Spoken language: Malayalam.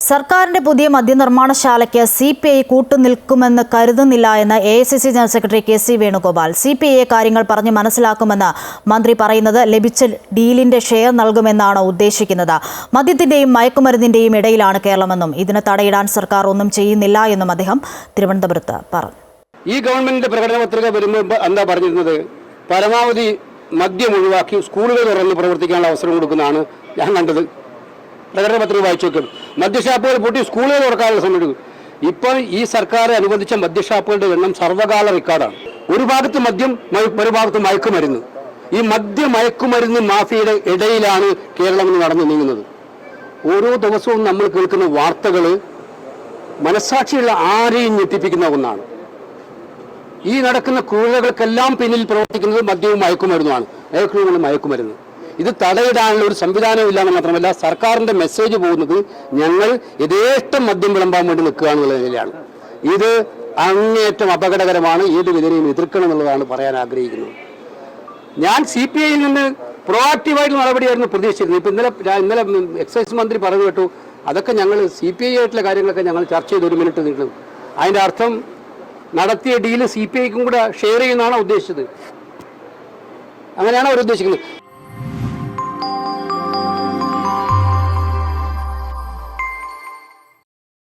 സർക്കാരിന്റെ പുതിയ മദ്യനിർമ്മാണശാലയ്ക്ക് CPI കൂട്ടുനിൽക്കുമെന്ന് കരുതുന്നില്ല എന്ന് AICC general secretary KC Venugopal. CPIയെ കാര്യങ്ങൾ പറഞ്ഞ് മനസ്സിലാക്കുമെന്ന് മന്ത്രി പറയുന്നത് ലഭിച്ച ഡീലിന്റെ ഷെയർ നൽകുമെന്നാണ് ഉദ്ദേശിക്കുന്നത്. മദ്യത്തിന്റെയും മയക്കുമരുന്നിന്റെയും ഇടയിലാണ് കേരളമെന്നും ഇതിന് തടയിടാൻ സർക്കാർ ഒന്നും ചെയ്യുന്നില്ല എന്നും അദ്ദേഹം തിരുവനന്തപുരത്ത് പറഞ്ഞു. ഈ ഗവൺമെന്റിന്റെ പ്രകടന പത്രിക വരുമ്പോൾ എന്താ പറഞ്ഞിരുന്നത്? പരമാവധി മദ്യം ഒഴിവാക്കി സ്കൂളുകൾ തുറന്ന് പ്രവർത്തിക്കാനുള്ള അവസരം കൊടുക്കുന്നതാണ് ഞാൻ കണ്ടത്. പ്രകടന പത്രിക വായിച്ചു നോക്കും. മദ്യഷാപ്പുകൾ പൂട്ടി സ്കൂളുകൾ തുറക്കാനുള്ള സമയം എടുക്കും. ഇപ്പോൾ ഈ സർക്കാർ അനുവദിച്ച മദ്യഷാപ്പുകളുടെ എണ്ണം സർവ്വകാല റെക്കോർഡാണ്. ഒരു ഭാഗത്ത് മദ്യം, ഒരു ഭാഗത്ത് മയക്കുമരുന്ന്. ഈ മയക്കുമരുന്ന് മാഫിയയുടെ ഇടയിലാണ് കേരളം എന്ന് നടന്നു നീങ്ങുന്നത്. ഓരോ ദിവസവും നമ്മൾ കേൾക്കുന്ന വാർത്തകൾ മനസ്സാക്ഷിയുള്ള ആരെയും ഞെട്ടിപ്പിക്കുന്ന ഒന്നാണ്. ഈ നടക്കുന്ന ക്രൂരതകൾക്കെല്ലാം പിന്നിൽ പ്രവർത്തിക്കുന്നത് മദ്യവും മയക്കുമരുന്നുമാണ്. മയക്കുമരുന്ന് ഇത് തടയിടാനുള്ള ഒരു സംവിധാനവും ഇല്ലാന്ന് മാത്രമല്ല, സർക്കാരിന്റെ മെസ്സേജ് പോകുന്നത് ഞങ്ങൾ യഥേഷ്ടം മദ്യം വിളമ്പാൻ വേണ്ടി നിൽക്കുക എന്നുള്ള നിലയിലാണ്. ഇത് അങ്ങേയറ്റം അപകടകരമാണ്. ഏത് വിധേനയും എതിർക്കണം എന്നുള്ളതാണ് പറയാൻ ആഗ്രഹിക്കുന്നത്. ഞാൻ CPIയിൽ നിന്ന് പ്രോആക്റ്റീവായിട്ടുള്ള നടപടിയായിരുന്നു പ്രതീക്ഷിച്ചിരുന്നത്. ഇപ്പം ഇന്നലെ എക്സൈസ് മന്ത്രി പറഞ്ഞു കേട്ടു, അതൊക്കെ ഞങ്ങൾ CPI ആയിട്ടുള്ള കാര്യങ്ങളൊക്കെ ഞങ്ങൾ ചർച്ച ചെയ്ത് 1 മിനിറ്റ് നീട്ടും. അതിൻ്റെ അർത്ഥം നടത്തിയ ഡീല് CPIക്കും കൂടെ ഷെയർ ചെയ്യുന്നതാണ് ഉദ്ദേശിച്ചത്. അങ്ങനെയാണ് അവർ ഉദ്ദേശിക്കുന്നത്.